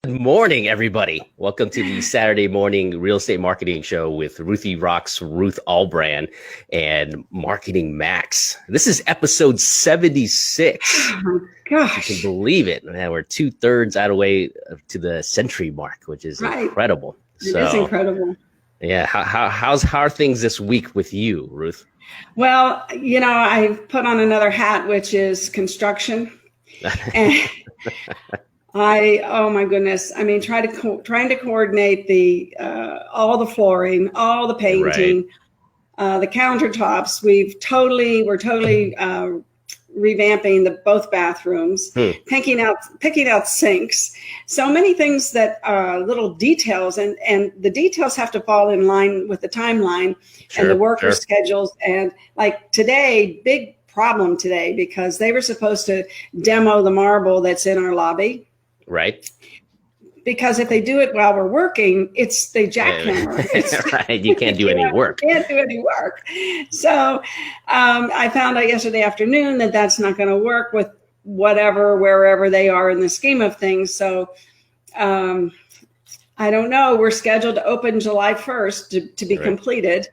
Good morning, everybody. Welcome to the Saturday morning real estate marketing show with Ruthie Rocks, Ruth Allbrand, and Marketing Max. This is episode 76. Oh my gosh. You can believe it. Man, we're 2/3 out of the way to the century mark, which is incredible. It is incredible. Yeah. How are things this week with you, Ruth? Well, I've put on another hat, which is construction. And oh my goodness. I mean, trying to coordinate the all the flooring, all the painting, the countertops. We're totally revamping both bathrooms, picking out sinks. So many things that are little details, and the details have to fall in line with the timeline and the worker schedules. And like today, big problem today, because they were supposed to demo the marble that's in our lobby. Right. Because if they do it while we're working, they jackhammer. Right. You can't do any work. Can't do any work. So I found out yesterday afternoon that that's not going to work with wherever they are in the scheme of things. So I don't know. We're scheduled to open July 1st to be completed.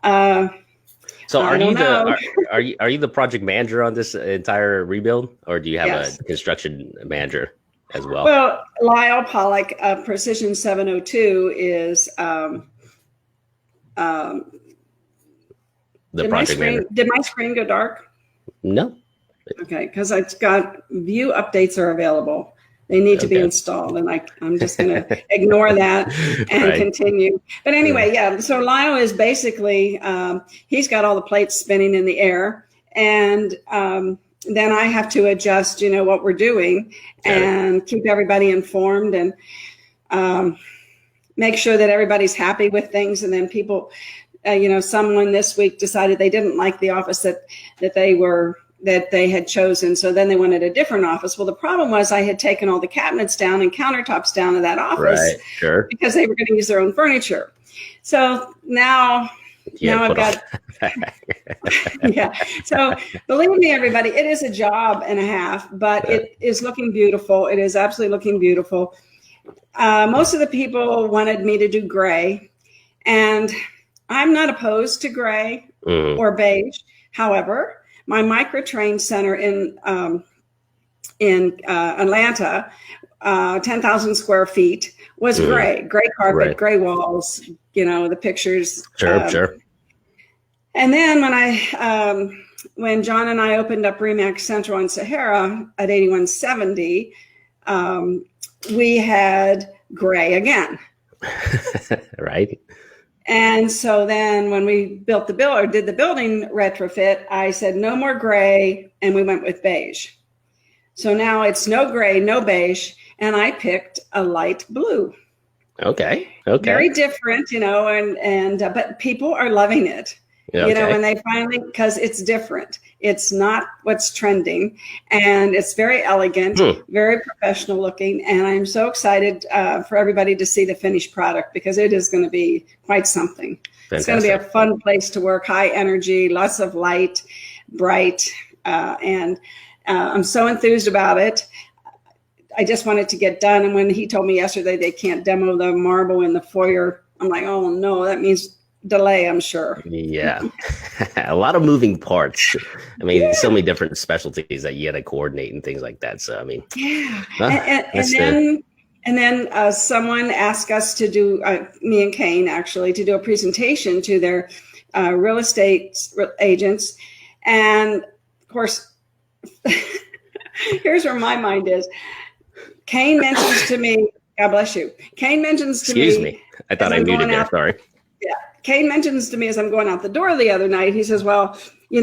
So are you the project manager on this entire rebuild, or do you have a construction manager as well? Well, Lyle Pollock of Precision 702 is the project manager. Did my screen go dark? No. Okay, because it's got view updates are available. They need to be installed, and I'm just going to ignore that and continue. But anyway, so Lyle is basically, he's got all the plates spinning in the air, and then I have to adjust, what we're doing and keep everybody informed and make sure that everybody's happy with things. And then people, someone this week decided they didn't like the office that they had chosen. So then they wanted a different office. Well, the problem was I had taken all the cabinets down and countertops down to that office because they were going to use their own furniture. So now I've got, So believe me, everybody, it is a job and a half, but it is looking beautiful. It is absolutely looking beautiful. Most of the people wanted me to do gray, and I'm not opposed to gray or beige. However, my microtrain center in Atlanta, 10,000 square feet, was gray carpet, gray walls, the pictures. Sure. And then when John and I opened up Remax Central on Sahara at 8170, we had gray again. Right. And so then when we did the building retrofit, I said, no more gray. And we went with beige. So now it's no gray, no beige. And I picked a light blue. Okay. Very different, but people are loving it. When they finally, because it's different. It's not what's trending, and it's very elegant, very professional looking. And I'm so excited for everybody to see the finished product, because it is going to be quite something. Fantastic. It's going to be a fun place to work, high energy, lots of light, bright. And I'm so enthused about it. I just wanted to get done. And when he told me yesterday they can't demo the marble in the foyer, I'm like, oh no, that means delay, I'm sure. Yeah. A lot of moving parts. I mean, so many different specialties that you got to coordinate and things like that. So, I mean, and then someone asked us to do, me and Kane actually, to do a presentation to their real estate agents. And of course, here's where my mind is. Kane mentions to me, God bless you. Kane mentions to me. Excuse me. I thought I muted there. Sorry. Yeah. Kane mentions to me as I'm going out the door the other night, he says, well, you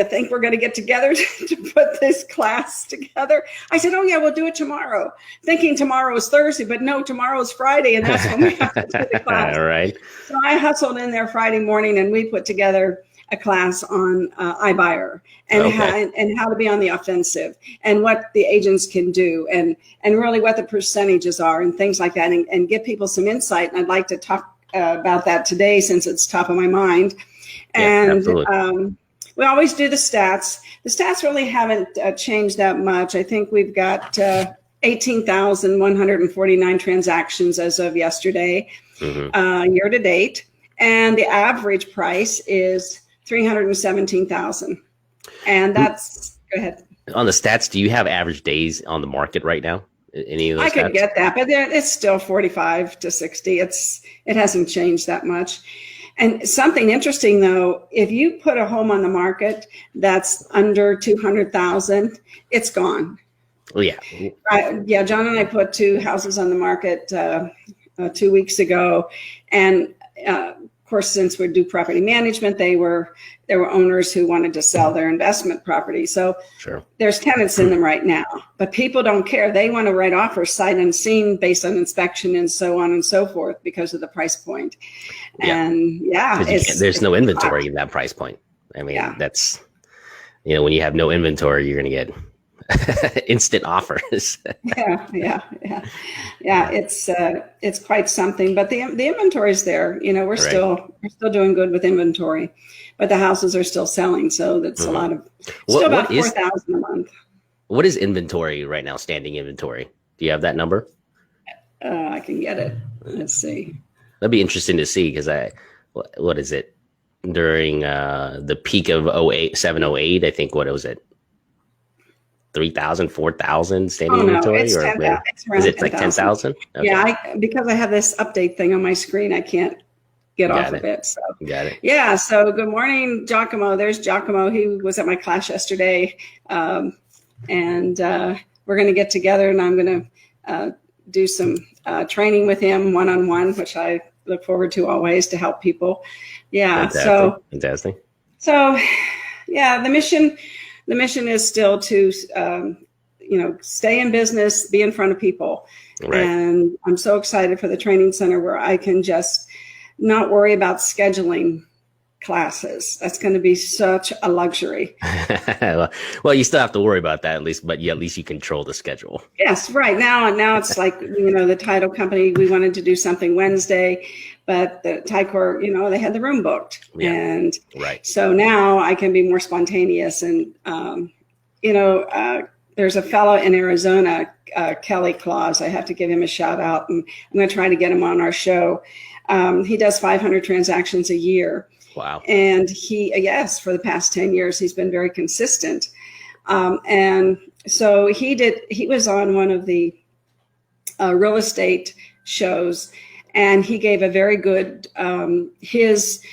think we're going to get together to put this class together? I said, oh yeah, we'll do it tomorrow. Thinking tomorrow is Thursday, but no, tomorrow is Friday. And that's when we have to do the class. All right. So I hustled in there Friday morning, and we put together a class on iBuyer and how to be on the offensive, and what the agents can do, and really what the percentages are and things like that, and give people some insight. And I'd like to talk about that today, since it's top of my mind. And we always do the stats. The stats really haven't changed that much. I think we've got 18,149 transactions as of yesterday, year to date. And the average price is 317,000. And that's, go ahead. On the stats, do you have average days on the market right now? Any of those I could stats? get that, but it's still 45 to 60. It hasn't changed that much. And something interesting though, if you put a home on the market that's under 200,000, it's gone. Oh, yeah. Yeah, John and I put 2 houses on the market 2 weeks ago, and of course, since we do property management, there were owners who wanted to sell their investment property. So there's tenants in them right now, but people don't care. They want to write offers sight unseen based on inspection and so on and so forth because of the price point. And there's no inventory in that price point. I mean, that's, when you have no inventory, you're going to get instant offers. Yeah. It's quite something, but the inventory is there. We're still doing good with inventory, but the houses are still selling. So that's a lot of about 4,000 a month. What is inventory right now? Standing inventory. Do you have that number? I can get it. Let's see. That'd be interesting to see because what is it during the peak of 08, I think, what was it? 3,000, 4,000 standing inventory? It's 10,000. Is it like 10,000? Okay. Yeah, because I have this update thing on my screen, I can't get off of it. So got it. Yeah. So good morning, Giacomo. There's Giacomo. He was at my class yesterday. And we're going to get together and I'm going to do some training with him one-on-one, which I look forward to always to help people. Yeah. Fantastic. So yeah, the mission is still to, stay in business, be in front of people. Right. And I'm so excited for the training center where I can just not worry about scheduling classes. That's going to be such a luxury. Well, you still have to worry about that at least you control the schedule. Yes, right. Now it's like, the title company, we wanted to do something Wednesday, but the Ticor, they had the room booked. Yeah. And right. So now I can be more spontaneous. And, there's a fellow in Arizona, Kelly Claus. I have to give him a shout out, and I'm going to try to get him on our show. He does 500 transactions a year. Wow. And for the past 10 years, he's been very consistent. And so he was on one of the real estate shows, and he gave a very good, his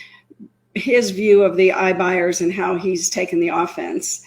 view of the iBuyers and how he's taken the offense,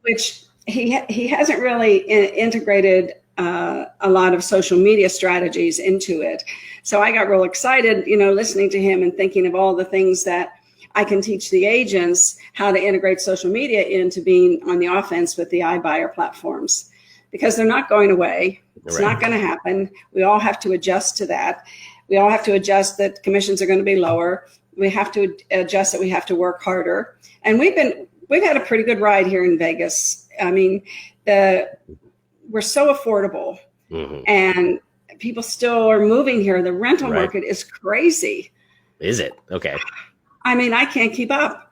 which he hasn't really integrated a lot of social media strategies into it. So I got real excited, listening to him and thinking of all the things that I can teach the agents how to integrate social media into being on the offense with the iBuyer platforms, because they're not going away. It's not going to happen. We all have to adjust to that. We all have to adjust that commissions are going to be lower. We have to adjust that we have to work harder. And we've had a pretty good ride here in Vegas. I mean, we're so affordable, and people still are moving here. The rental market is crazy. Is it? Okay. I mean, I can't keep up.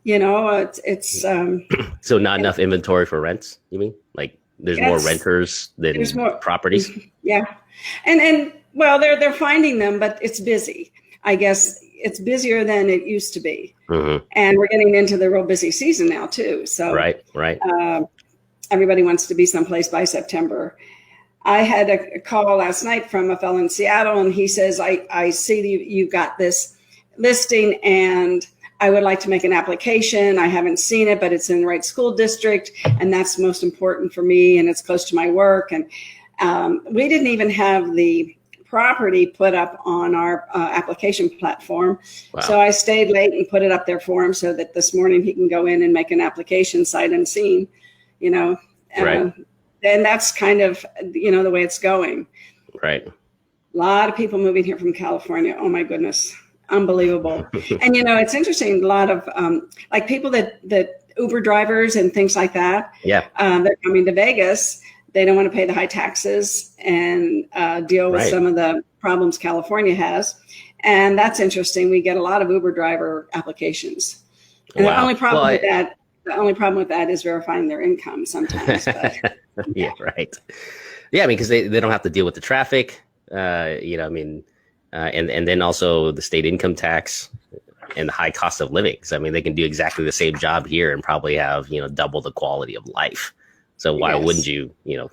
It's so not enough inventory for rents. You mean like there's more renters than properties? Yeah, and well, they're finding them, but it's busy. I guess it's busier than it used to be, and we're getting into the real busy season now too. So right. Everybody wants to be someplace by September. I had a call last night from a fellow in Seattle, and he says, I see you've got this listing and I would like to make an application. I haven't seen it, but it's in the right school district, and that's most important for me, and it's close to my work. And we didn't even have the property put up on our application platform. Wow. So I stayed late and put it up there for him so that this morning he can go in and make an application sight unseen, Right. And that's kind of, the way it's going. Right. A lot of people moving here from California. Oh my goodness. Unbelievable. And, it's interesting. A lot of like people that Uber drivers and things like that. Yeah. They're coming to Vegas. They don't want to pay the high taxes and deal with some of the problems California has. And that's interesting. We get a lot of Uber driver applications. And the only problem with that is verifying their income sometimes. But, yeah, right. Yeah, I mean, because they don't have to deal with the traffic, I mean, and then also the state income tax and the high cost of living. So, I mean, they can do exactly the same job here and probably have, double the quality of life. So why wouldn't you,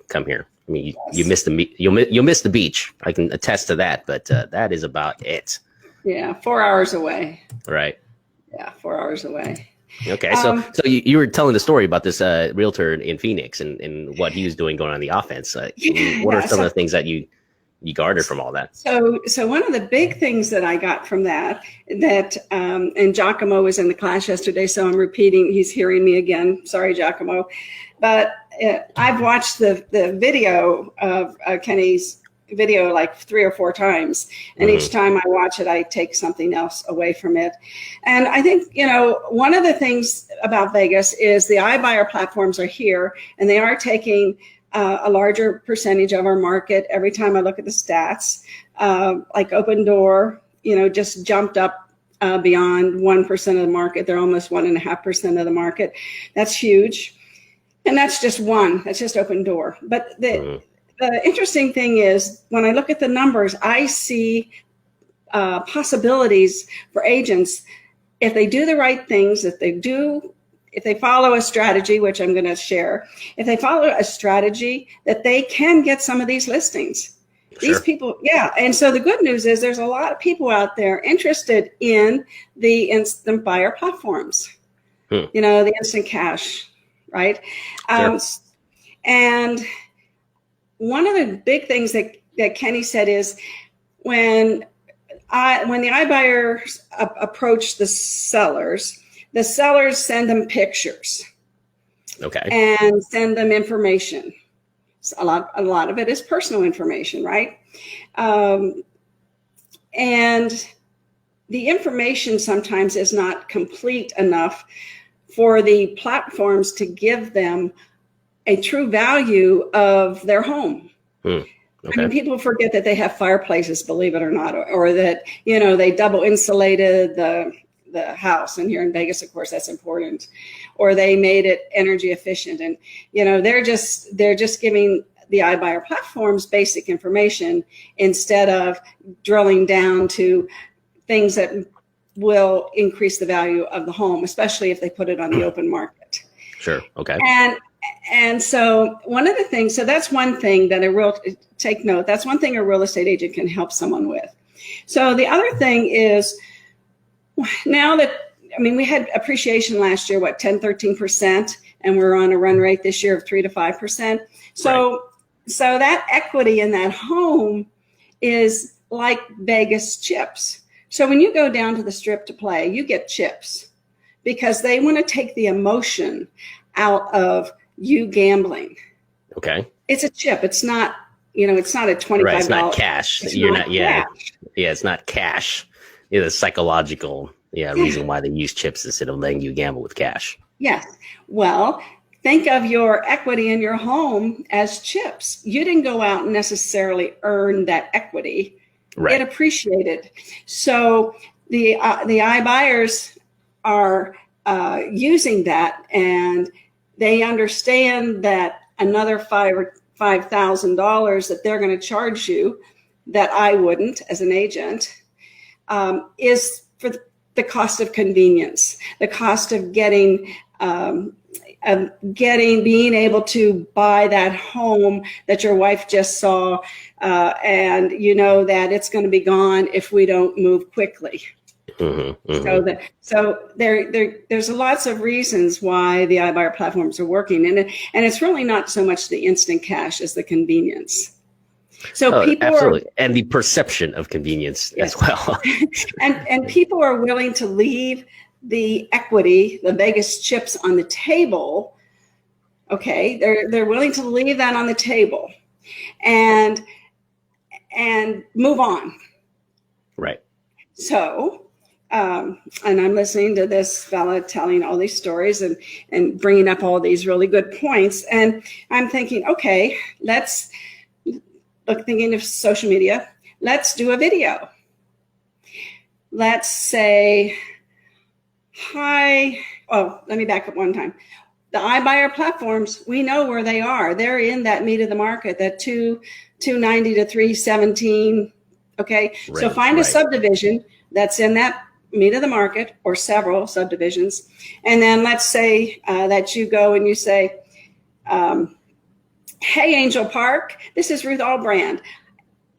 come here? I mean, you miss you'll miss the beach. I can attest to that, but that is about it. Yeah, 4 hours away. Right. Yeah, 4 hours away. Okay, so you were telling the story about this realtor in Phoenix and what he was doing going on the offense. What are some of the things that you garnered from all that? So one of the big things that I got from that and Giacomo was in the class yesterday, so I'm repeating. He's hearing me again. Sorry, Giacomo, but I've watched the video of Kenny's video like 3 or 4 times, and each time I watch it I take something else away from it. And I think one of the things about Vegas is the iBuyer platforms are here and they are taking a larger percentage of our market. Every time I look at the stats, like Open Door just jumped up beyond 1% of the market. They're almost 1.5% of the market. That's huge. And that's just Open Door. But the interesting thing is when I look at the numbers, I see possibilities for agents if they do the right things, if they follow a strategy, which I'm going to share, if they follow a strategy that they can get some of these listings. Sure. These people, yeah. And so the good news is there's a lot of people out there interested in the instant buyer platforms, the instant cash, right? Sure. And one of the big things that Kenny said is when the iBuyers approach the sellers send them pictures, and send them information. So a lot of it is personal information, right? And the information sometimes is not complete enough for the platforms to give them a true value of their home. I mean, people forget that they have fireplaces, believe it or not, or that, they double insulated the house. And here in Vegas, of course, that's important. Or they made it energy efficient. And, they're just giving the iBuyer platforms basic information instead of drilling down to things that will increase the value of the home, especially if they put it on the open market. Sure. Okay. And so one of the things, so that's one thing that take note, that's one thing a real estate agent can help someone with. So the other thing is now that, we had appreciation last year, 10, 13%, and we're on a run rate this year of 3 to 5%. So that equity in that home is like Vegas chips. So when you go down to the Strip to play, you get chips because they want to take the emotion out of you gambling. Okay. It's a chip. It's not, it's not a $25. Right. It's not cash. You're not, cash. Yeah. It's not cash. The psychological reason why they use chips instead of letting you gamble with cash. Yes. Well, think of your equity in your home as chips. You didn't go out and necessarily earn that equity. Right. It appreciated. So the iBuyers are using that, and they understand that another $5,000 that they're going to charge you that I wouldn't as an agent is for the cost of convenience, the cost of being able to buy that home that your wife just saw, and that it's going to be gone if we don't move quickly. So there's lots of reasons why the iBuyer platforms are working, and it's really not so much the instant cash as the convenience. So people absolutely, and the perception of convenience as well. and people are willing to leave the equity, the Vegas chips on the table. Okay, they're willing to leave that on the table, and move on. Right. So. And I'm listening to this fella telling all these stories and bringing up all these really good points. And I'm thinking, okay, thinking of social media, let's do a video. Let's say, hi. Oh, let me back up one time. The iBuyer platforms, we know where they are. They're in that meat of the market, that 290 to 317. Okay. Right, so find a subdivision that's in that meat of the market, or several subdivisions. And then let's say that you go and you say, hey, Angel Park, this is Ruth Allbrand.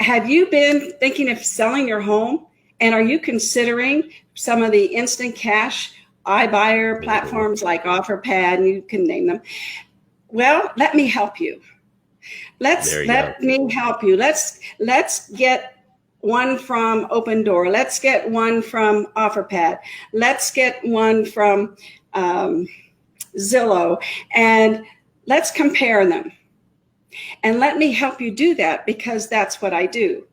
Have you been thinking of selling your home? And are you considering some of the instant cash iBuyer platforms like OfferPad, and you can name them? Well, let me help you. Let me help you. Let's get one from Open Door. Let's get one from OfferPad. Let's get one from Zillow, and let's compare them. And let me help you do that, because that's what I do.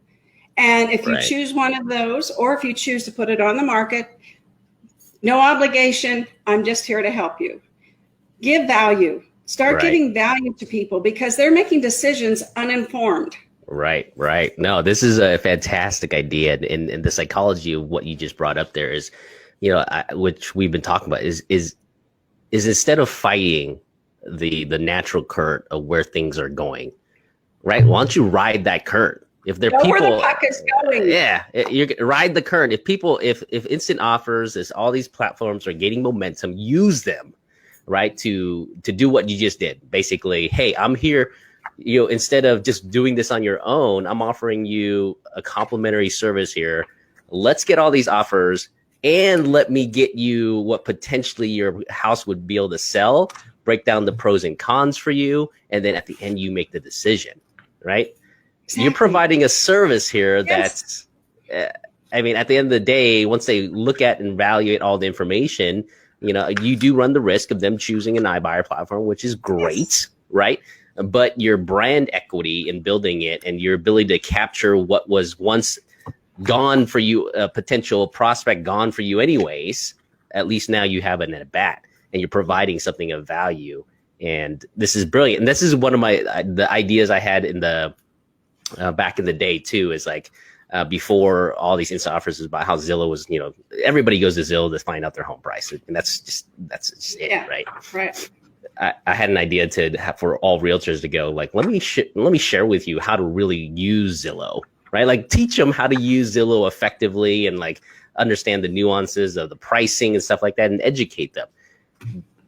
And if you choose one of those, or if you choose to put it on the market, no obligation. I'm just here to help you. Give value. Start giving value to people, because they're making decisions uninformed. Right. No, this is a fantastic idea. And the psychology of what you just brought up there is, which we've been talking about, is instead of fighting the natural current of where things are going, right? Why don't you ride that current? If there are people, where the puck is going. Yeah, you ride the current. If instant offers, is all these platforms are gaining momentum, use them, right? To do what you just did. Basically, hey, I'm here. Instead of just doing this on your own, I'm offering you a complimentary service here. Let's get all these offers, and let me get you what potentially your house would be able to sell, break down the pros and cons for you, and then at the end, you make the decision, right? Exactly. You're providing a service here that's, at the end of the day, once they look at and evaluate all the information, you do run the risk of them choosing an iBuyer platform, which is great, right? But your brand equity in building it, and your ability to capture what was once gone for you, a potential prospect gone for you anyways, at least now you have an at bat, and you're providing something of value. And this is brilliant. And this is one of the ideas I had in the back in the day too, is like before all these instant offers, is about how Zillow was, everybody goes to Zillow to find out their home price. And that's just it, right? Right. I had an idea for all realtors to go, like, let me share with you how to really use Zillow, right? Like, teach them how to use Zillow effectively, and like understand the nuances of the pricing and stuff like that, and educate them.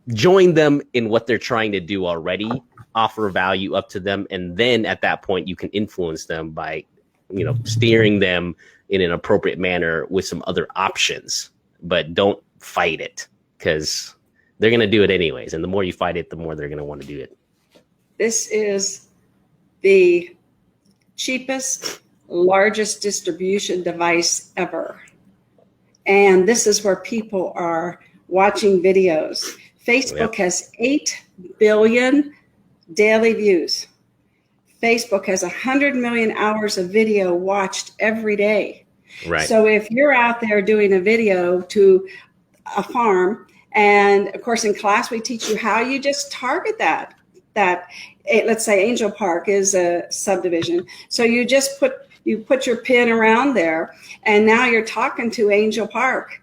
Join them in what they're trying to do already, offer value up to them, and then at that point you can influence them by, steering them in an appropriate manner with some other options. But don't fight it, because they're going to do it anyways. And the more you fight it, the more they're going to want to do it. This is the cheapest, largest distribution device ever. And this is where people are watching videos. Facebook has 8 billion daily views. Facebook has 100 million hours of video watched every day. Right. So if you're out there doing a video to a farm, and of course in class we teach you how you just target that let's say Angel Park is a subdivision. So you just put your pin around there, and now you're talking to Angel Park.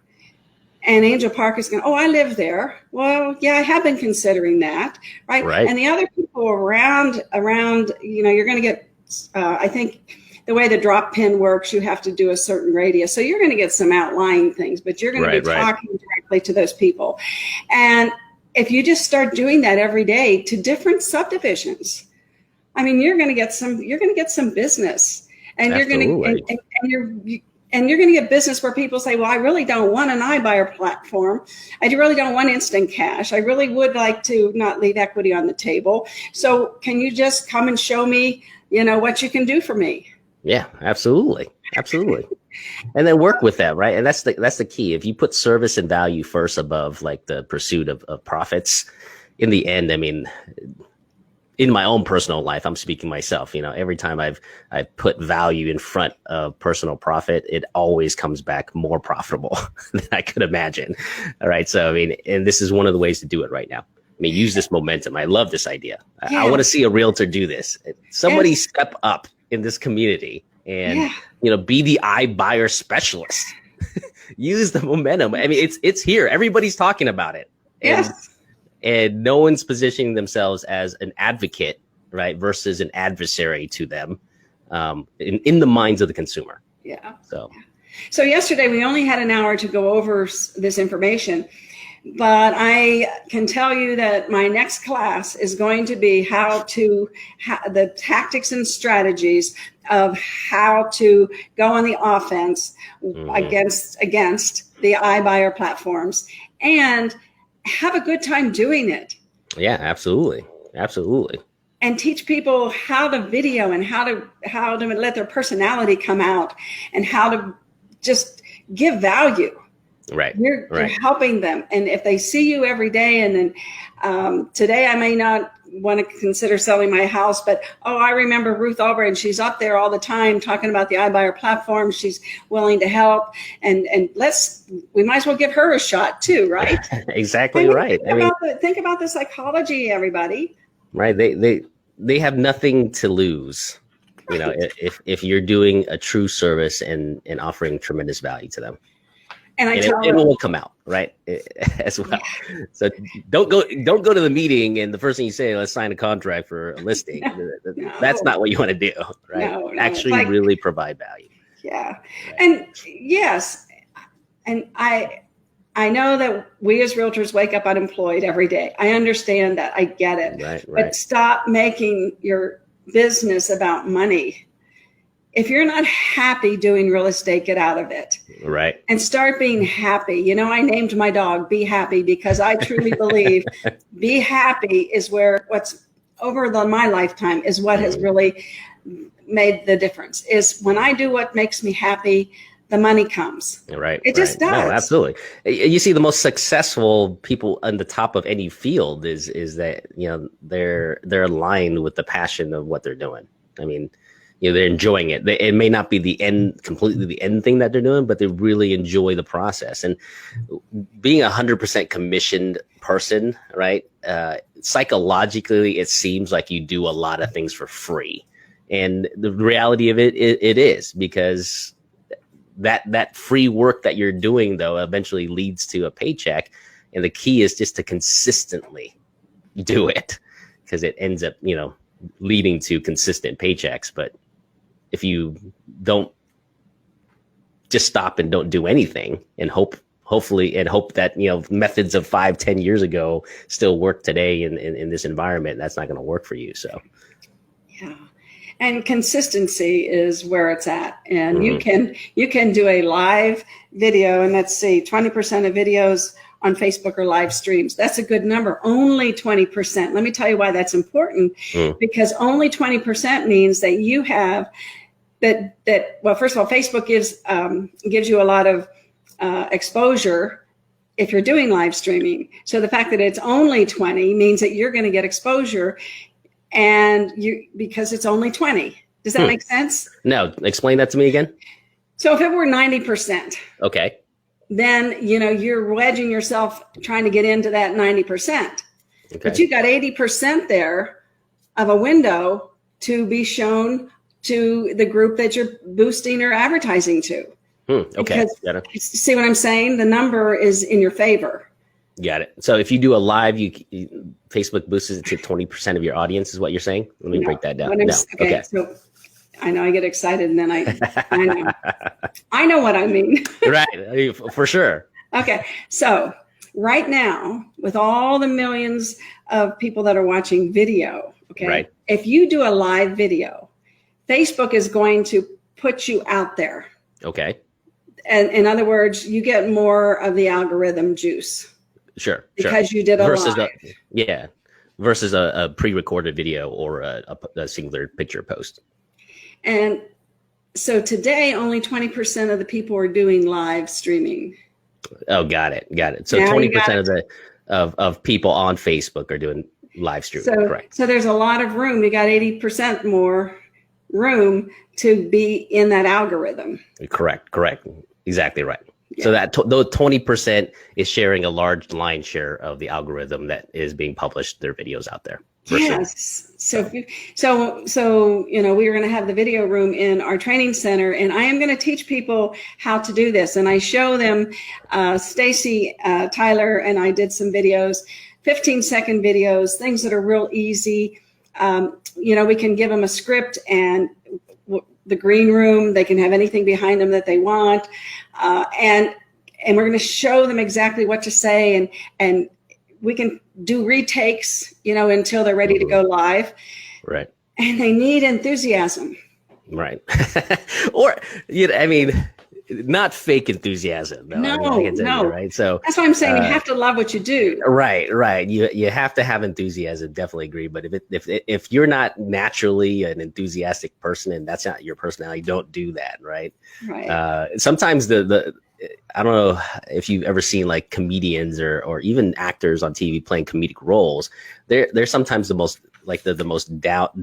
And Angel Park is going, oh, I live there. Well, yeah, I have been considering that, right? And the other people around, you're going to get, I think the way the drop pin works, you have to do a certain radius. So you're going to get some outlying things, but you're going to be talking directly to those people. And if you just start doing that every day to different subdivisions, you're going to get some business, and you're going to get business where people say, well, I really don't want an iBuyer platform. I really don't want instant cash. I really would like to not leave equity on the table. So can you just come and show me, what you can do for me? Yeah, absolutely. And then work with that, right? And that's the key. If you put service and value first above like the pursuit of profits, in the end, in my own personal life, I'm speaking myself, every time I've put value in front of personal profit, it always comes back more profitable than I could imagine. All right. So, and this is one of the ways to do it right now. Use this momentum. I love this idea. I want to see a realtor do this. Somebody step up in this community and, be the iBuyer specialist. Use the momentum. It's here. Everybody's talking about it. and no one's positioning themselves as an advocate, right, versus an adversary to them, in the minds of the consumer. Yeah. So yesterday we only had an hour to go over this information, but I can tell you that my next class is going to be the tactics and strategies of how to go on the offense against the iBuyer platforms and have a good time doing it. Yeah, absolutely. And teach people how to video and how to let their personality come out and how to just give value. Right. You're helping them. And if they see you every day, and then today I may not want to consider selling my house, but I remember Ruth Albrecht, she's up there all the time talking about the iBuyer platform. She's willing to help, and we might as well give her a shot too, right? Exactly right. Think about the psychology, everybody. Right. They have nothing to lose, if you're doing a true service and offering tremendous value to them. And it will come out, right, as well. Yeah. So don't go to the meeting and the first thing you say, let's sign a contract for a listing. No. That's not what you want to do, right? No, actually really provide value. Yeah. Right. And yes, and I know that we as realtors wake up unemployed every day. I understand that. I get it. Right. But stop making your business about money. If you're not happy doing real estate, get out of it. Right. And start being happy. I named my dog Be Happy because I truly believe be happy is what's over my lifetime is what has really made the difference. Is when I do what makes me happy, the money comes. Right. It just does. No, absolutely. You see, the most successful people on the top of any field is that, they're aligned with the passion of what they're doing. I mean, they're enjoying it. It may not be completely the end thing that they're doing, but they really enjoy the process. And being 100% commissioned person, right? Psychologically, it seems like you do a lot of things for free. And the reality of it is, because that free work that you're doing, though, eventually leads to a paycheck. And the key is just to consistently do it, because it ends up, leading to consistent paychecks. But if you don't just stop and don't do anything and hope that, methods of 5-10 years ago still work today in this environment, that's not going to work for you. So, yeah. And consistency is where it's at. And you can do a live video, and let's see, 20% of videos on Facebook are live streams. That's a good number. Only 20%. Let me tell you why that's important. Because only 20% means that you have well, first of all, Facebook gives you a lot of exposure if you're doing live streaming. So the fact that it's only 20 means that you're going to get exposure, and because it's only 20. Does that make sense? No. Explain that to me again. So if it were 90%. Okay. Then, you're wedging yourself trying to get into that 90%. Okay. But you got 80% there of a window to be shown to the group that you're boosting or advertising to. Okay. Got it. See what I'm saying? The number is in your favor. Got it. So if you do a live, Facebook boosts it to 20% of your audience, is what you're saying? Let me break that down. Okay. So I know I get excited, and then I know what I mean. Right. For sure. Okay. So right now, with all the millions of people that are watching video, okay, right. If you do a live video, Facebook is going to put you out there. Okay. And in other words, you get more of the algorithm juice. Sure. Because you did a live. Versus a pre-recorded video or a singular picture post. And so today, only 20% of the people are doing live streaming. Oh, got it. So 20% of people on Facebook are doing live streaming. So, correct. So there's a lot of room. You got 80% more room to be in that algorithm. Correct. Exactly right. Yeah. So that though 20% is sharing a large line share of the algorithm that is being published, their videos out there. Yes. So we are going to have the video room in our training center, and I am going to teach people how to do this. And I show them, Stacy, Tyler, and I did some videos 15-second videos, things that are real easy. We can give them a script and the green room, they can have anything behind them that they want. And we're going to show them exactly what to say. And we can do retakes, until they're ready to go live. Right. And they need enthusiasm. Right. Or, not fake enthusiasm. No. Right. So that's why I'm saying you have to love what you do. Right. You have to have enthusiasm. Definitely agree. But if you're not naturally an enthusiastic person and that's not your personality, don't do that. Right. Sometimes I don't know if you've ever seen like comedians or even actors on TV playing comedic roles. They're sometimes the most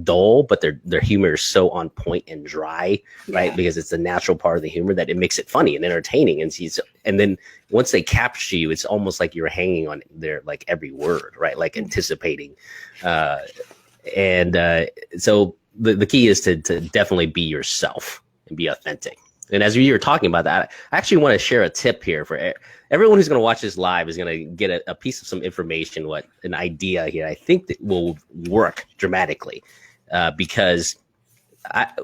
dull, but their humor is so on point and dry, right? Because it's the natural part of the humor that it makes it funny and entertaining. And then once they capture you, it's almost like you're hanging on their like every word, right? Like anticipating. So the key is to definitely be yourself and be authentic. And as you were talking about that, I actually want to share a tip here for everyone who's going to watch this live is going to get a piece of some information, an idea here. I think that will work dramatically because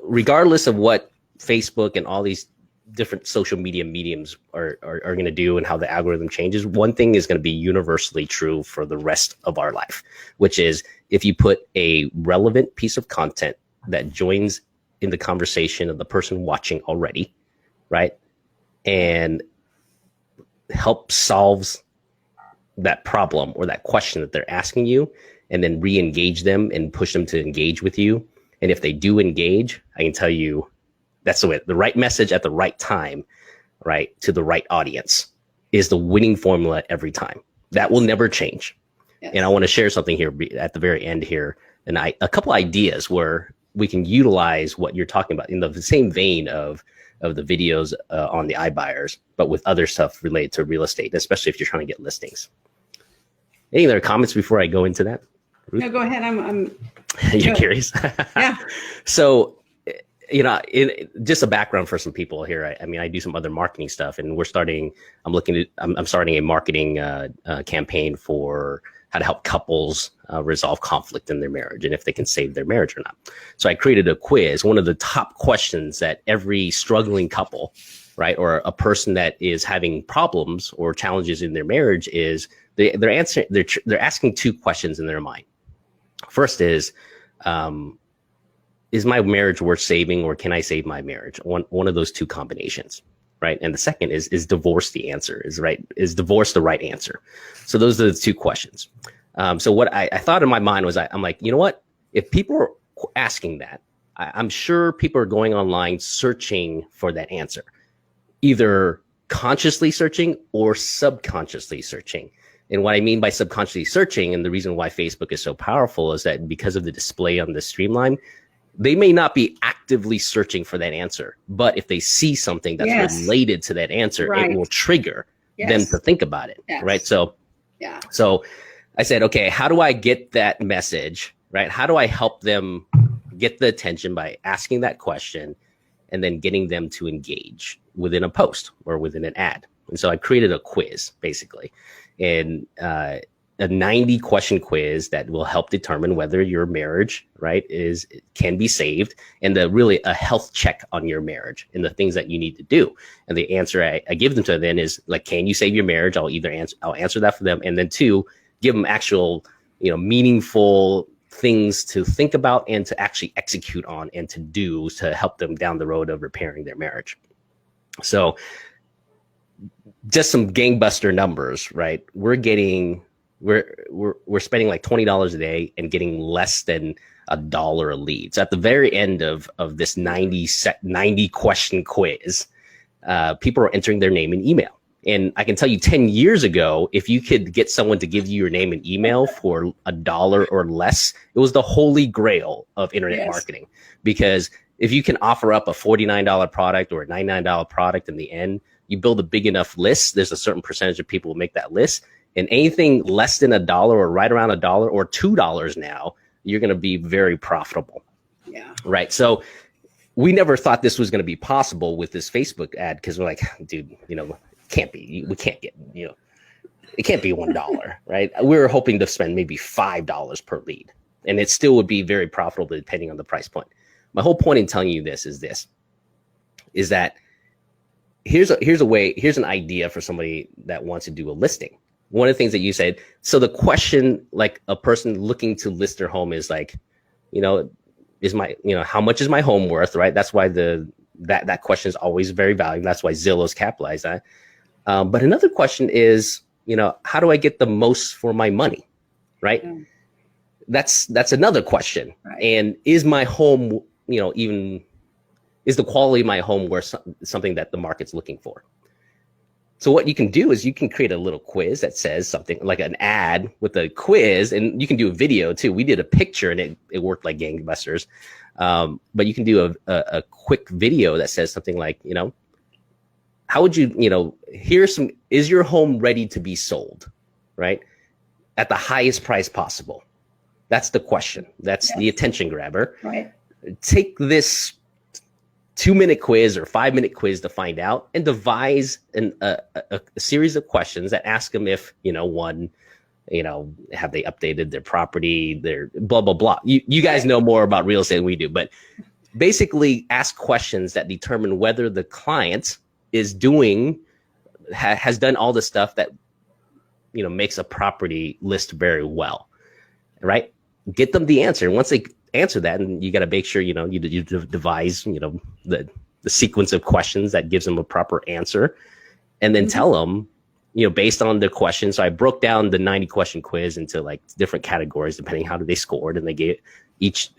regardless of what Facebook and all these different social media mediums are going to do and how the algorithm changes, one thing is going to be universally true for the rest of our life, which is if you put a relevant piece of content that joins in the conversation of the person watching already, right? And help solves that problem or that question that they're asking you, and then re-engage them and push them to engage with you. And if they do engage, I can tell you that's the way, the right message at the right time, right? To the right audience is the winning formula every time. That will never change. Yes. And I want to share something here at the very end here. And a couple ideas where we can utilize what you're talking about in the same vein of the videos on the iBuyers, but with other stuff related to real estate, especially if you're trying to get listings. Any other comments before I go into that, Ruth? No, go ahead. I'm You're curious? Yeah. So, just a background for some people here. I do some other marketing stuff, and I'm starting a marketing campaign for how to help couples resolve conflict in their marriage and if they can save their marriage or not. So I created a quiz. One of the top questions that every struggling couple, right, or a person that is having problems or challenges in their marriage is they're asking two questions in their mind. First is my marriage worth saving, or can I save my marriage? One of those two combinations. Right. And the second is divorce the answer? Is divorce the right answer? So those are the two questions. So what I thought in my mind was, I'm like, you know what? If people are asking that, I'm sure people are going online searching for that answer, either consciously searching or subconsciously searching. And what I mean by subconsciously searching, and the reason why Facebook is so powerful, is that because of the display on the streamline, they may not be actively searching for that answer, but if they see something that's related to that answer, it will trigger them to think about it, right? So I said, okay, how do I get that message, right? How do I help them get the attention by asking that question and then getting them to engage within a post or within an ad? And so I created a quiz, basically, and a 90 question quiz that will help determine whether your marriage, right, can be saved, and really a health check on your marriage and the things that you need to do. And the answer I give them to then is like, can you save your marriage? I'll answer that for them. And then two, give them actual, meaningful things to think about and to actually execute on and to do to help them down the road of repairing their marriage. So just some gangbuster numbers, right? We're spending like $20 a day and getting less than $1 a lead. So at the very end of this 90 question quiz, people are entering their name and email. And I can tell you 10 years ago, if you could get someone to give you your name and email for $1 or less, it was the holy grail of internet marketing. Because if you can offer up a $49 product or a $99 product in the end, you build a big enough list, there's a certain percentage of people who make that list. And anything less than $1 or right around $1 or $2 now, you're going to be very profitable. Yeah. Right. So we never thought this was going to be possible with this Facebook ad, because we're like, dude, can't be. We can't get, It can't be $1, right? We're hoping to spend maybe $5 per lead, and it still would be very profitable depending on the price point. My whole point in telling you this is that here's an idea for somebody that wants to do a listing. One of the things that you said, so the question, like a person looking to list their home is like, how much is my home worth, right? That's why that question is always very valuable. That's why Zillow's capitalized that. But another question is, how do I get the most for my money, right? Yeah. That's another question. Right. And is my home, is the quality of my home worth something that the market's looking for? So what you can do is you can create a little quiz that says something like an ad with a quiz, and you can do a video too. We did a picture and it worked like gangbusters. But you can do a quick video that says something like, how would you, is your home ready to be sold, right? At the highest price possible. That's the question. That's the attention grabber. Right. Take this 2-minute quiz or 5-minute quiz to find out, and devise a series of questions that ask them if, one, have they updated their property, their blah, blah, blah. You guys know more about real estate than we do, but basically ask questions that determine whether the client is has done all the stuff that, makes a property list very well, right? Get them the answer. And once they answer that, and you got to make sure, you devise, the sequence of questions that gives them a proper answer, and then tell them, based on the questions. So I broke down the 90 question quiz into like different categories, depending how they scored. And they gave each,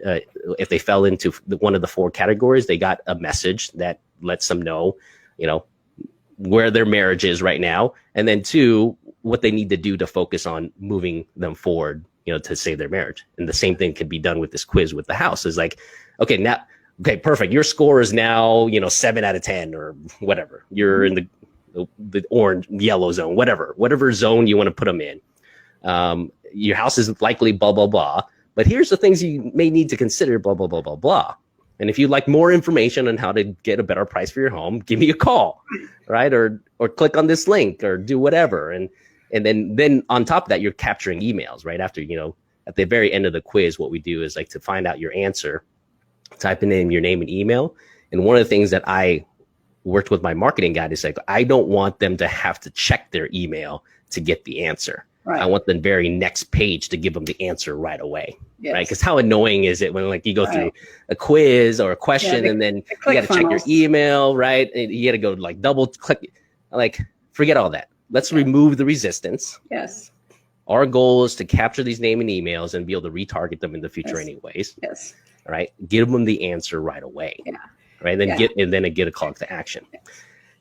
if they fell into one of the 4 categories, they got a message that lets them know, where their marriage is right now. And then 2, what they need to do to focus on moving them forward, to save their marriage. And the same thing could be done with this quiz with the house. Is like, okay, perfect. Your score is now, 7 out of 10 or whatever. You're in the orange, yellow zone, whatever zone you want to put them in. Your house is likely blah, blah, blah. But here's the things you may need to consider, blah, blah, blah, blah, blah. And if you'd like more information on how to get a better price for your home, give me a call, right? Or click on this link or do whatever. And then on top of that, you're capturing emails right after, at the very end of the quiz. What we do is like to find out your answer, type in your name and email. And one of the things that I worked with my marketing guy is like, I don't want them to have to check their email to get the answer. Right. I want the very next page to give them the answer right away. Yes. Right. Because how annoying is it when like you go through a quiz or a question and then you got to check your email, right? And you got to go like double click, like forget all that. Let's remove the resistance. Yes. Our goal is to capture these name and emails and be able to retarget them in the future anyways. Yes. All right. Give them the answer right away. Yeah. Right. And then get a call to action. Yes.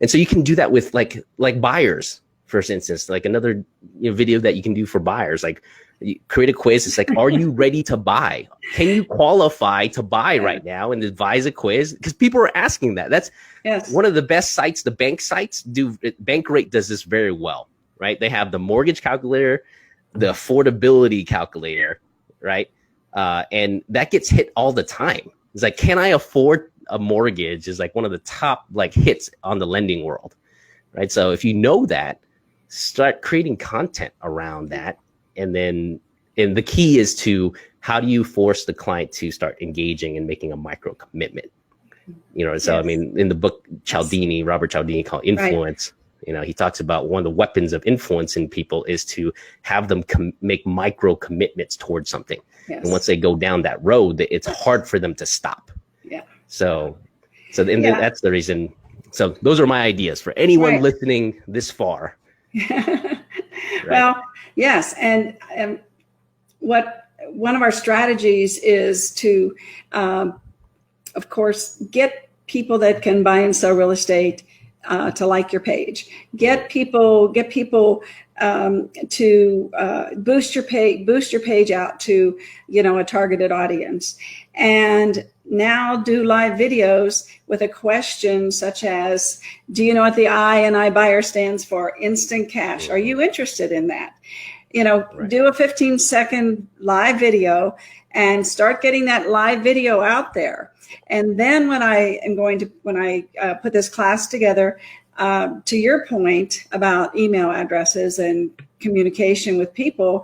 And so you can do that with like buyers, for instance, like another video that you can do for buyers, like you create a quiz. It's like, are you ready to buy? Can you qualify to buy right now? And devise a quiz, because people are asking that. That's one of the best sites. The bank sites Bankrate does this very well, right? They have the mortgage calculator, the affordability calculator, right? And that gets hit all the time. It's like, can I afford a mortgage is like one of the top like hits on the lending world, right? So if you know that, start creating content around that. And the key is to how do you force the client to start engaging and making a micro commitment? So I mean, in the book Robert Cialdini called Influence, he talks about one of the weapons of influence in people is to have them make micro commitments towards something. Yes. And once they go down that road, it's hard for them to stop. Yeah. So that's the reason. So those are my ideas for anyone listening this far. Right. Well, yes. And what one of our strategies is to, of course, get people that can buy and sell real estate to like your page. Get people to boost your page out to a targeted audience, and now do live videos with a question such as, do you know what the I in iBuyer stands for? Instant cash. Are you interested in that? Do a 15-second live video and start getting that live video out there. And then when I put this class together, to your point about email addresses and communication with people,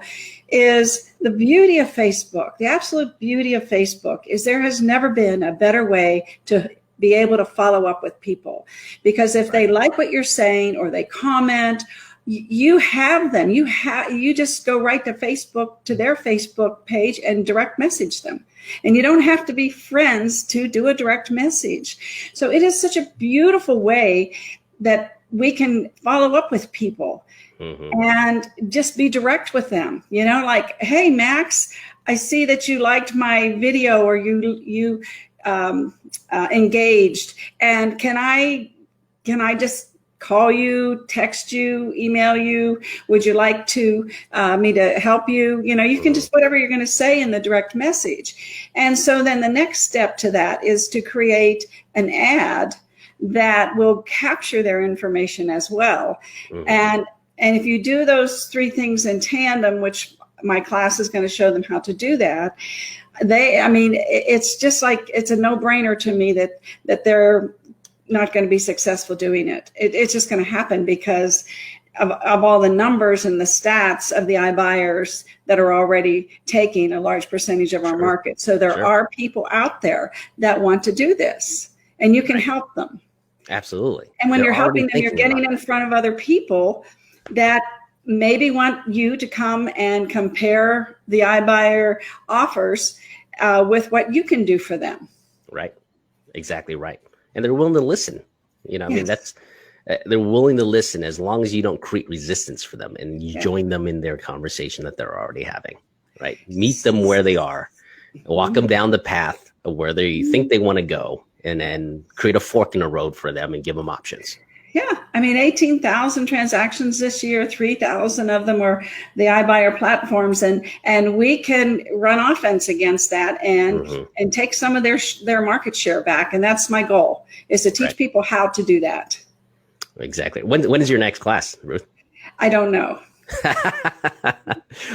is the beauty of Facebook. The absolute beauty of Facebook is there has never been a better way to be able to follow up with people, because if they like what you're saying or they comment, you have them. You just go right to Facebook, to their Facebook page, and direct message them. And you don't have to be friends to do a direct message. So it is such a beautiful way that we can follow up with people and just be direct with them. You know, like, hey, Max, I see that you liked my video, or you engaged, and can I just call you, text you, email you? Would you like to me to help you? You know, you can just whatever you're going to say in the direct message. And so then the next step to that is to create an ad that will capture their information as well. And if you do those three things in tandem, which my class is going to show them how to do that, it's just like, it's a no-brainer to me that they're not going to be successful doing it. It's just going to happen because of all the numbers and the stats of the iBuyers that are already taking a large percentage of our market. So there are people out there that want to do this, and you can help them. Absolutely. And when you're helping them, you're getting in front of other people that maybe want you to come and compare the iBuyer offers with what you can do for them. Right. Exactly right. And they're willing to listen. You know, I mean, that's they're willing to listen as long as you don't create resistance for them and you join them in their conversation that they're already having. Right. Meet them where they are, walk them down the path of where they think they want to go, and then create a fork in the road for them and give them options. Yeah. I mean, 18,000 transactions this year, 3,000 of them were the iBuyer platforms. And we can run offense against that and take some of their market share back. And that's my goal, is to teach people how to do that. Exactly. When is your next class, Ruth? I don't know.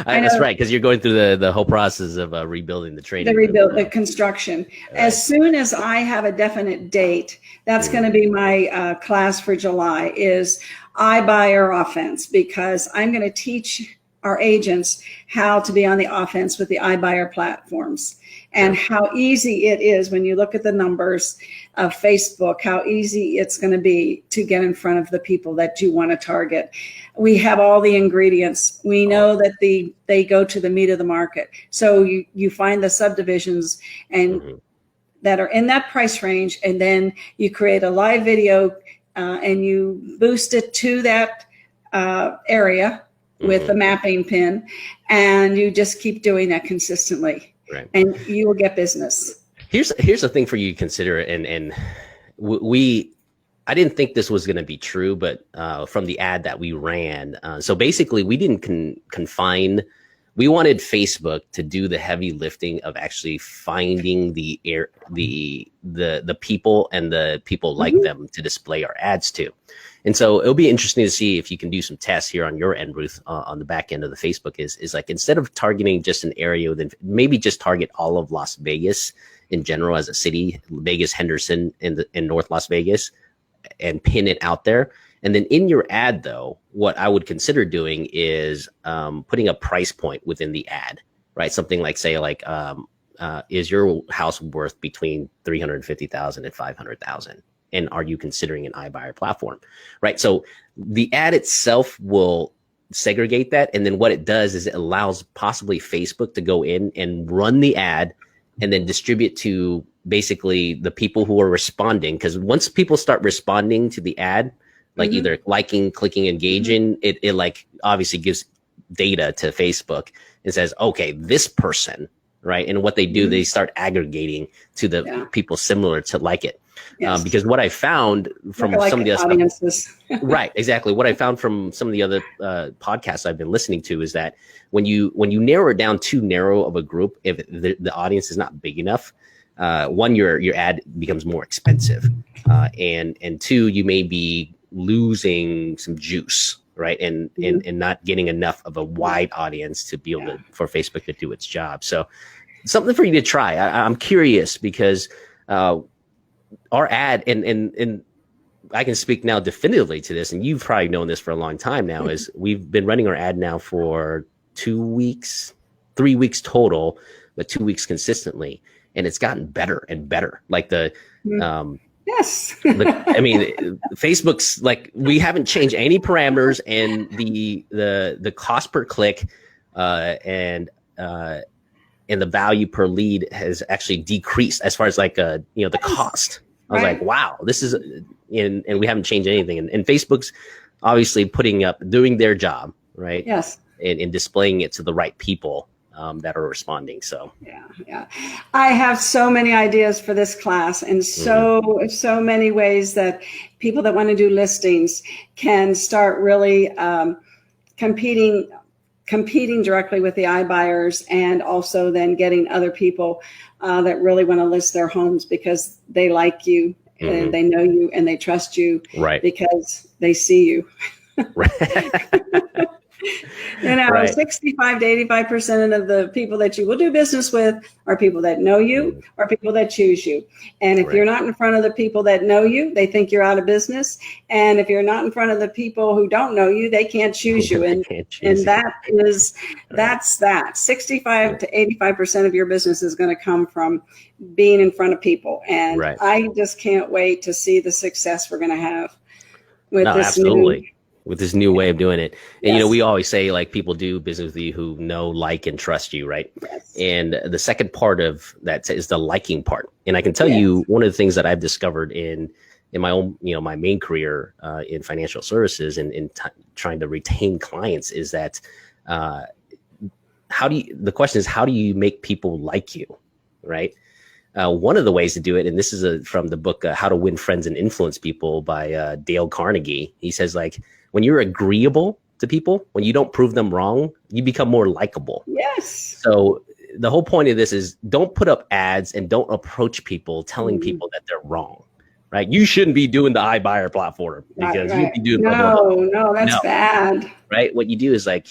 That's right, because you're going through the whole process of rebuilding the training. The construction. Right. As soon as I have a definite date, that's going to be my class for July, is iBuyer offense, because I'm going to teach our agents how to be on the offense with the iBuyer platforms, and how easy it is when you look at the numbers of Facebook, how easy it's going to be to get in front of the people that you want to target. We have all the ingredients. We know that they go to the meat of the market. So you find the subdivisions and that are in that price range, and then you create a live video and you boost it to that area with the mapping pin, and you just keep doing that consistently. Right. And you will get business. Here's the thing for you to consider, and I didn't think this was going to be true, but from the ad that we ran, so basically we didn't confine. We wanted Facebook to do the heavy lifting of actually finding the people and the people like them to display our ads to. And so it'll be interesting to see if you can do some tests here on your end, Ruth, on the back end of the Facebook is like, instead of targeting just an area, then maybe just target all of Las Vegas in general as a city, Vegas, Henderson in North Las Vegas, and pin it out there. And then in your ad, though, what I would consider doing is putting a price point within the ad, right? Something like, say, is your house worth between $350,000 and $500,000? And are you considering an iBuyer platform, right? So the ad itself will segregate that. And then what it does is it allows possibly Facebook to go in and run the ad and then distribute to basically the people who are responding. Because once people start responding to the ad, like either liking, clicking, engaging, it like obviously gives data to Facebook and says, okay, this person, right? And what they do, they start aggregating to the people similar to like it. Yes. Because what I found from some of the audiences, right, exactly. What I found from some of the other podcasts I've been listening to is that when you narrow it down too narrow of a group, if the audience is not big enough, one, your ad becomes more expensive, and two, you may be losing some juice, right, and not getting enough of a wide audience to be able to, for Facebook to do its job. So something for you to try. I'm curious because our ad and I can speak now definitively to this, and you've probably known this for a long time now, is we've been running our ad now for 2 weeks, 3 weeks total, but 2 weeks consistently. And it's gotten better and better. Like yes. I mean, Facebook's like, we haven't changed any parameters, and the cost per click and the value per lead has actually decreased as far as like the cost. I was like, wow, this is and we haven't changed anything. And Facebook's obviously doing their job, right? Yes. And displaying it to the right people that are responding. So yeah. I have so many ideas for this class, and so many ways that people that want to do listings can start really competing directly with the iBuyers, and also then getting other people that really want to list their homes because they like you and they know you and they trust you, right? Because they see you. You know, right. 65 to 85% of the people that you will do business with are people that know you or people that choose you. And if you're not in front of the people that know you, they think you're out of business. And if you're not in front of the people who don't know you, they can't choose you. And that's that. 65 to 85% of your business is going to come from being in front of people. And I just can't wait to see the success we're going to have with with this new way of doing it. And, we always say, like, people do business with you who know, like, and trust you, right? Yes. And the second part of that is the liking part. And I can tell you, one of the things that I've discovered in my own, my main career in financial services and in trying to retain clients is that the question is, how do you make people like you, right? One of the ways to do it, and this is from the book, How to Win Friends and Influence People by Dale Carnegie. He says, like, when you're agreeable to people, when you don't prove them wrong, you become more likable. Yes. So the whole point of this is, don't put up ads and don't approach people telling people that they're wrong, right? You shouldn't be doing the iBuyer platform because you'd be doing that's bad. Right? What you do is, like,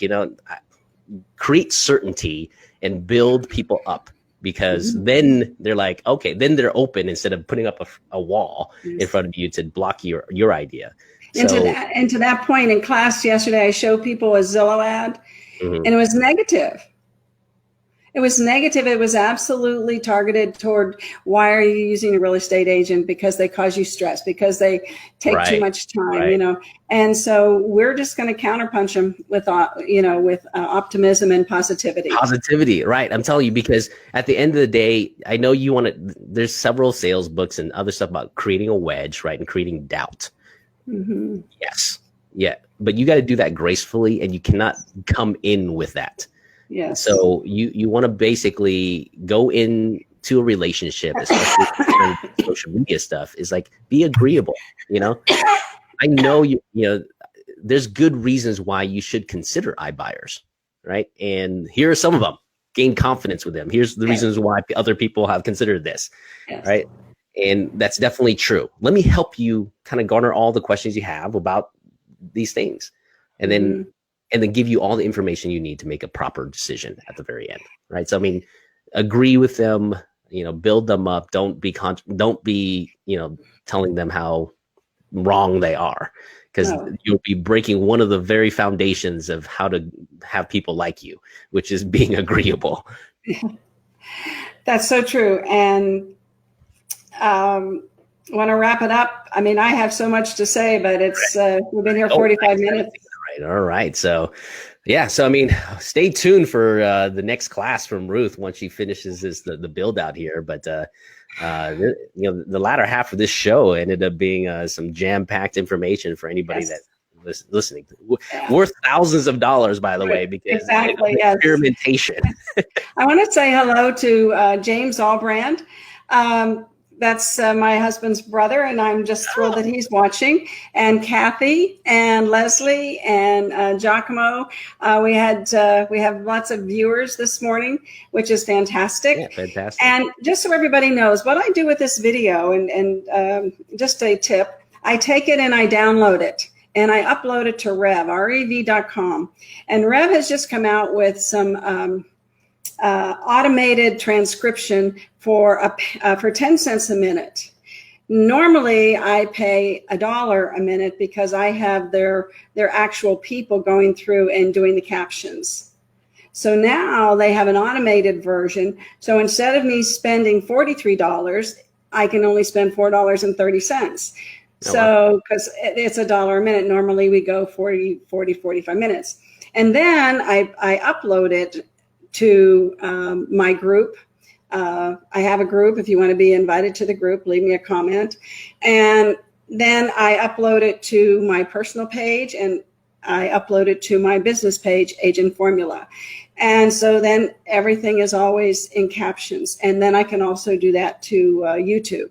create certainty and build people up. Because then they're like, okay, then they're open instead of putting up a wall in front of you to block your idea. And to that point, in class yesterday, I showed people a Zillow ad, and it was negative. It was negative. It was absolutely targeted toward, why are you using a real estate agent? Because they cause you stress, because they take too much time, And so we're just going to counterpunch them with, optimism and positivity. Positivity, right? I'm telling you, because at the end of the day, I know you want to. There's several sales books and other stuff about creating a wedge, right, and creating doubt. Yes, yeah, but you got to do that gracefully, and you cannot come in with that. Yes. So you want to basically go into a relationship, especially social media stuff, is like, be agreeable. I know there's good reasons why you should consider iBuyers, right? And here are some of them. Gain confidence with them. Here's the reasons why other people have considered this, right? And that's definitely true. Let me help you kind of garner all the questions you have about these things, and then give you all the information you need to make a proper decision at the very end, right? So, I mean, agree with them, build them up. Don't be telling them how wrong they are, because you'll be breaking one of the very foundations of how to have people like you, which is being agreeable. That's so true. And want to wrap it up. I mean, I have so much to say, but it's we've been here 45 minutes. All right. So, So, I mean, stay tuned for the next class from Ruth once she finishes the build out here. But, the latter half of this show ended up being some jam-packed information for anybody that listening. Worth thousands of dollars, by the way, because experimentation. I want to say hello to James Albrand. That's my husband's brother, and I'm just thrilled that he's watching. And Kathy and Leslie and Giacomo. We have lots of viewers this morning, which is fantastic. Yeah, fantastic. And just so everybody knows, what I do with this video, and just a tip, I take it and I download it. And I upload it to rev.com. And Rev has just come out with some automated transcription for 10 cents a minute. Normally, I pay $1 a minute because I have their actual people going through and doing the captions. So now they have an automated version. So instead of me spending $43, I can only spend $4.30. So because it's $1 a minute, normally we go 40, 45 minutes. And then I upload it to my group. I have a group. If you want to be invited to the group, leave me a comment. And then I upload it to my personal page, and I upload it to my business page, Agent Formula. And so then everything is always in captions. And then I can also do that to YouTube,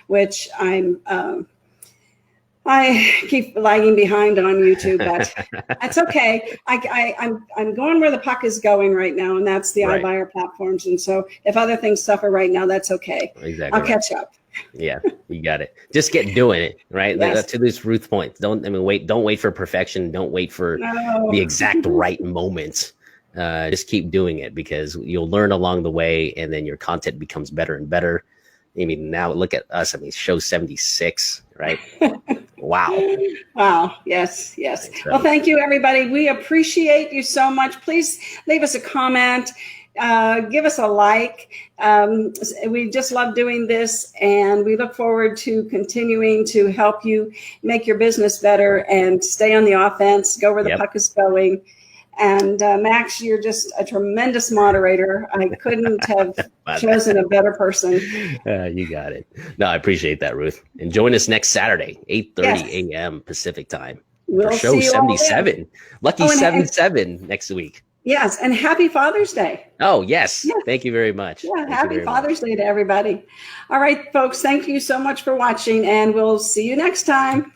which I keep lagging behind on YouTube, but that's okay. I'm going where the puck is going right now, and that's the iBuyer platforms. And so if other things suffer right now, that's okay. Exactly. I'll catch up. Yeah, you got it. Just get doing it, right? Yes. To this Ruth point. Don't wait for perfection. Don't wait for the exact right moment. Just keep doing it, because you'll learn along the way, and then your content becomes better and better. I mean, now look at us. I mean, show 76, right? Wow. Wow. Yes. Well, thank you, everybody. We appreciate you so much. Please leave us a comment. Give us a like. We just love doing this, and we look forward to continuing to help you make your business better and stay on the offense, go where the puck is going. And Max, you're just a tremendous moderator. I couldn't have chosen a better person. You got it. No, I appreciate that, Ruth. And join us next Saturday, 8:30 a.m. Pacific time for show 77. Lucky 77 next week. Yes, and happy Father's Day. Oh, yes. Thank you very much. Yeah, happy Father's Day to everybody. All right, folks, thank you so much for watching, and we'll see you next time.